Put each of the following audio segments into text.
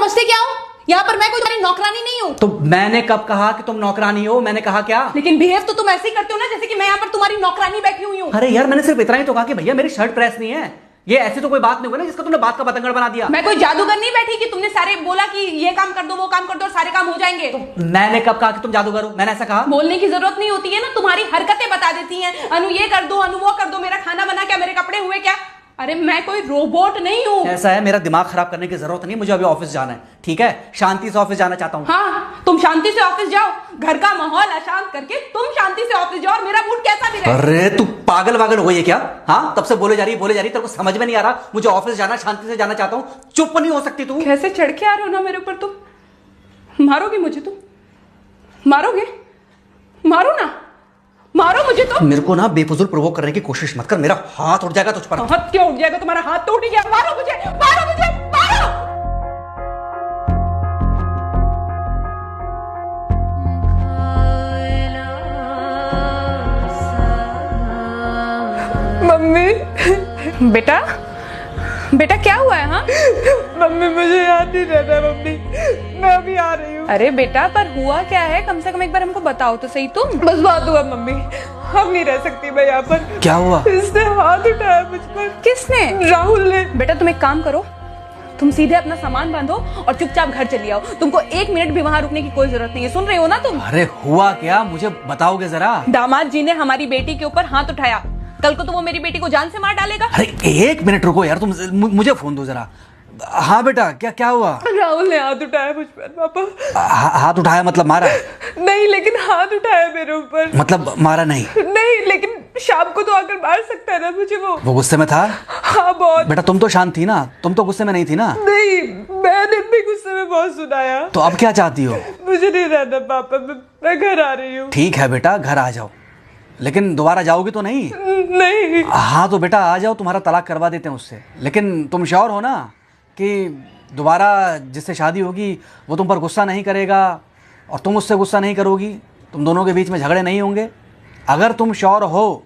समझते क्या हो? यहाँ पर मैं कोई तुम्हारी नौकरानी नहीं हूँ। तो मैंने कब कहा कि तुम नौकरानी हो? मैंने कहा क्या? लेकिन बिहेव तो तुम ऐसे ही करते हो ना जैसे कि मैं यहाँ पर तुम्हारी नौकरानी बैठी हुई हूँ। अरे यार, मैंने सिर्फ इतना ही तो कहा कि भैया मेरी शर्ट प्रेस नहीं है। ये ऐसी तो कोई बात नहीं हुई ना जिसका तुमने बात का बतंगड़ बना दिया। मैं कोई जादूगर नहीं बैठी कि तुमने सारे बोला कि ये काम कर दो वो काम कर दो और सारे काम हो जाएंगे। मैंने कब कहा कि तुम जादूगर हो? मैंने ऐसा कहा? बोलने की जरूरत नहीं होती है ना, तुम्हारी हरकतें बता देती हैं। अनु ये कर दो, अनु वो कर दो, मेरा खाना बना क्या, मेरे कपड़े हुए क्या। अरे मैं कोई रोबोट नहीं हूँ। ऐसा है, मेरा दिमाग खराब करने की जरूरत नहीं, मुझे अभी ऑफिस जाना है। ठीक है, शांति से ऑफिस जाना चाहता हूँ। हाँ, तुम शांति से ऑफिस जाओ, घर का माहौल अशांत करके तुम शांति से ऑफिस जाओ और मेरा मूड कैसा भी रहे। अरे तू पागल वागल हो गई है क्या? हाँ, तब से बोले जा रही तेरे को समझ में नहीं आ रहा? मुझे ऑफिस जाना, शांति से जाना चाहता हूँ। चुप नहीं हो सकती तू? कैसे चढ़ के आ रहे हो ना मेरे ऊपर तुम। मारोगे मुझे? तुम मारोगे? मारो ना, मारो मुझे। तो मेरे को ना बेफजूल प्रोवोक करने की कोशिश मत कर, मेरा हाथ उठ जाएगा तुझ पर। हाथ क्यों उठ जाएगा? तुम्हारा हाथ तो उठ गया। मारो मुझे, मारो मुझे, मारो। मम्मी। बेटा, बेटा क्या हुआ है? हाँ मम्मी मुझे याद नहीं रहता मम्मी, मैं अभी आ रही हूँ। अरे बेटा, पर हुआ क्या है? कम से कम एक बार हमको बताओ तो सही तुम। बस बात हुआ मम्मी, हम नहीं रह सकती मैं यहाँ पर। क्या हुआ? इसने हाथ उठाया मुझ पर। किसने? राहुल ने। बेटा तुम एक काम करो, तुम सीधे अपना सामान बांधो और चुपचाप घर चली आओ। तुमको 1 मिनट भी वहां रुकने की कोई जरूरत नहीं है। सुन रहे हो ना तुम? अरे हुआ क्या, मुझे बताओगे जरा? दामाद जी ने हमारी बेटी के ऊपर हाथ उठाया। कल को तो वो मेरी बेटी को जान से मार डालेगा। अरे 1 मिनट रुको यार, तुम मुझे फोन दो जरा। हाँ बेटा, क्या हुआ? राहुल ने हाथ उठाया मुझ पर पापा। हाथ उठाया मतलब मारा? नहीं, लेकिन हाथ उठाया मेरे ऊपर। मतलब मारा नहीं? नहीं, लेकिन शाम को तो आकर मार सकता है ना मुझे वो गुस्से में था? हाँ बहुत। बेटा तुम तो शांत थी ना, तुम तो गुस्से में नहीं थी ना? नहीं, मैंने भी गुस्से में बहुत सुनाया। तो अब क्या चाहती हो? मुझे नहीं रहना पापा, मैं घर आ रही हूँ। ठीक है बेटा, घर आ जाओ, लेकिन दोबारा जाओगी तो नहीं? नहीं। हाँ तो बेटा आ जाओ, तुम्हारा तलाक करवा देते हैं उससे। लेकिन तुम श्योर हो ना कि दोबारा जिससे शादी होगी वो तुम पर गुस्सा नहीं करेगा और तुम उससे गुस्सा नहीं करोगी? तुम दोनों के बीच में झगड़े नहीं होंगे? अगर तुम श्योर हो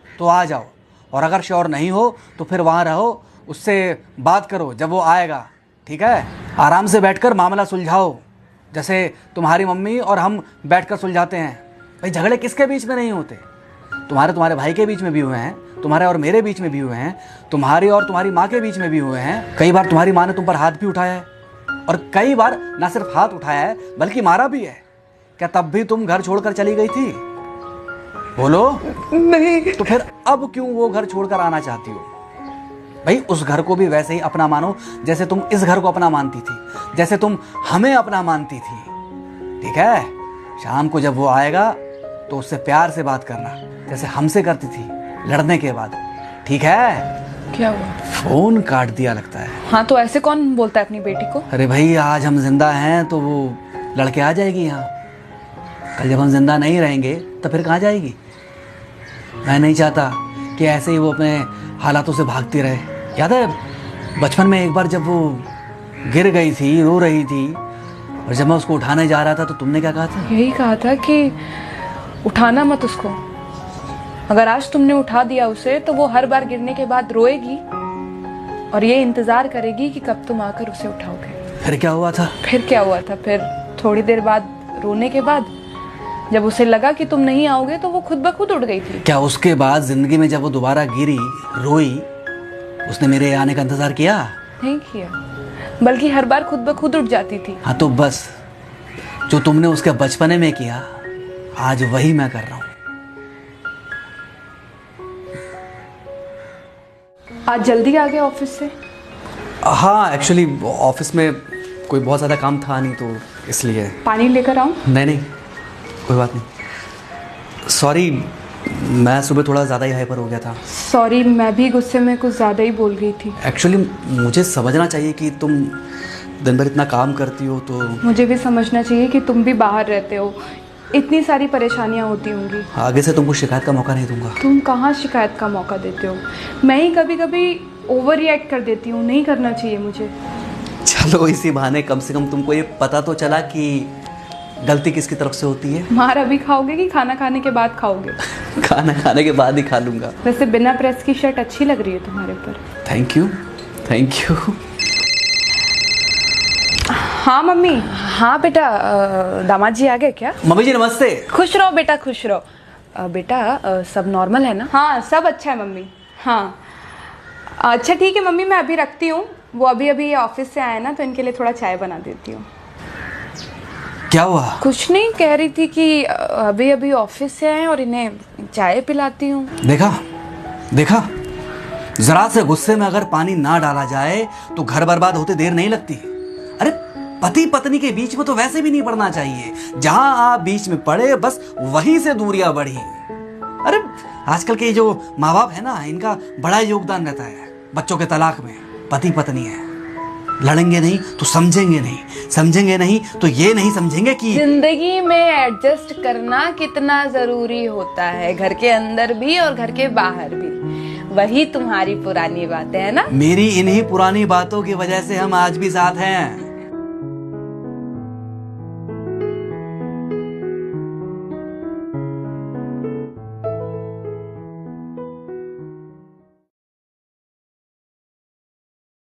तो आ जाओ, और अगर श्योर नहीं हो तो फिर वहाँ रहो, उससे बात करो जब वो आएगा। ठीक है, आराम से बैठकर मामला सुलझाओ, जैसे तुम्हारी मम्मी और हम बैठकर सुलझाते हैं। भाई झगड़े किसके बीच में नहीं होते? तुम्हारे भाई के बीच में भी हुए हैं, तुम्हारे और मेरे बीच में भी हुए हैं, तुम्हारी और तुम्हारी माँ के बीच में भी हुए हैं। कई बार तुम्हारी माँ ने तुम पर हाथ भी उठाया है, और कई बार ना सिर्फ हाथ उठाया है बल्कि मारा भी है। क्या तब भी तुम घर छोड़कर चली गई थी? बोलो। नहीं। तो फिर अब क्यों वो घर छोड़कर आना चाहती हो? भाई उस घर को भी वैसे ही अपना मानो जैसे तुम इस घर को अपना मानती थी, जैसे तुम हमें अपना मानती थी। ठीक है, शाम को जब वो आएगा तो उससे प्यार से बात करना, जैसे हमसे करती थी लड़ने के बाद। ठीक है? क्या हुआ? फोन काट दिया लगता है। हाँ तो ऐसे कौन बोलता है अपनी बेटी को? अरे भाई आज हम जिंदा हैं तो वो लड़के आ जाएगी यहाँ, कल जब हम जिंदा नहीं रहेंगे तो फिर कहाँ जाएगी? मैं नहीं चाहता कि ऐसे ही वो अपने हालातों से भागती रहे। याद है बचपन में एक बार जब वो गिर गई थी, रो रही थी, और जब मैं उसको उठाने जा रहा था तो तुमने क्या कहा था? यही कहा था कि उठाना मत उसको। अगर आज तुमने उठा दिया उसे तो वो हर बार गिरने के बाद रोएगी और ये इंतजार करेगी कि कब तुम आकर उसे उठाओगे। फिर क्या हुआ था? फिर क्या हुआ था? फिर थोड़ी देर बाद रोने के बाद जब उसे लगा कि तुम नहीं आओगे तो वो खुद ब खुद उड़ गई थी। क्या उसके बाद जिंदगी में जब वो दोबारा गिरी, रोई, उसने मेरे आने का इंतजार किया? नहीं किया, बल्कि हर बार खुद ब खुद उठ जाती थी। हाँ तो बस जो तुमने उसके बचपने में किया आज वही मैं कर रहा हूँ। आज जल्दी आ गए ऑफिस से? हाँ एक्चुअली ऑफिस में कोई बहुत ज़्यादा काम था नहीं तो इसलिए। पानी लेकर आऊं? नहीं कोई बात नहीं, सॉरी मैं सुबह थोड़ा ज़्यादा ही हाइपर हो गया था। सॉरी, मैं भी गुस्से में कुछ ज़्यादा ही बोल गई थी। एक्चुअली मुझे समझना चाहिए कि तुम दिन भर इतना काम करती हो तो मुझे भी समझना चाहिए कि तुम भी बाहर रहते हो, इतनी सारी परेशानियां होती होंगी। आगे से तुमको शिकायत का मौका नहीं दूंगा। तुम कहाँ शिकायत का मौका देते हो? मैं ही कभी कभी ओवर रिएक्ट कर देती हूँ, नहीं करना चाहिए मुझे। चलो इसी बहाने कम से कम तुमको ये पता तो चला कि गलती किसकी तरफ से होती है। मार अभी खाओगे कि खाना खाने के बाद खाओगे? खाना खाने के बाद ही खा लूंगा। वैसे बिना प्रेस की शर्ट अच्छी लग रही है तुम्हारे पर। Thank you. हाँ मम्मी। हाँ बेटा, दामाद जी आ गए क्या? मम्मी जी नमस्ते। खुश रहो बेटा, खुश रहो। बेटा सब नॉर्मल है ना? हाँ सब अच्छा है मम्मी। हाँ अच्छा ठीक है मम्मी, मैं अभी रखती हूँ। वो अभी अभी ऑफिस से आए ना, तो इनके लिए थोड़ा चाय बना देती हूँ। क्या हुआ? कुछ नहीं, कह रही थी कि अभी अभी ऑफिस से आए और इन्हें चाय पिलाती हूँ। देखा देखा, जरा से गुस्से में अगर पानी ना डाला जाए तो घर बर्बाद होते देर नहीं लगती। अरे पति पत्नी के बीच में तो वैसे भी नहीं पड़ना चाहिए। जहां आप बीच में पड़े बस वहीं से दूरियां बढ़ी। अरे आजकल के जो माँ बाप है ना, इनका बड़ा योगदान रहता है बच्चों के तलाक में। पति पत्नी है, लड़ेंगे नहीं तो समझेंगे नहीं, समझेंगे नहीं तो ये नहीं समझेंगे कि जिंदगी में एडजस्ट करना कितना जरूरी होता है, घर के अंदर भी और घर के बाहर भी। वही तुम्हारी पुरानी बातें है ना। मेरी इन्हीं पुरानी बातों की वजह से हम आज भी साथ हैं।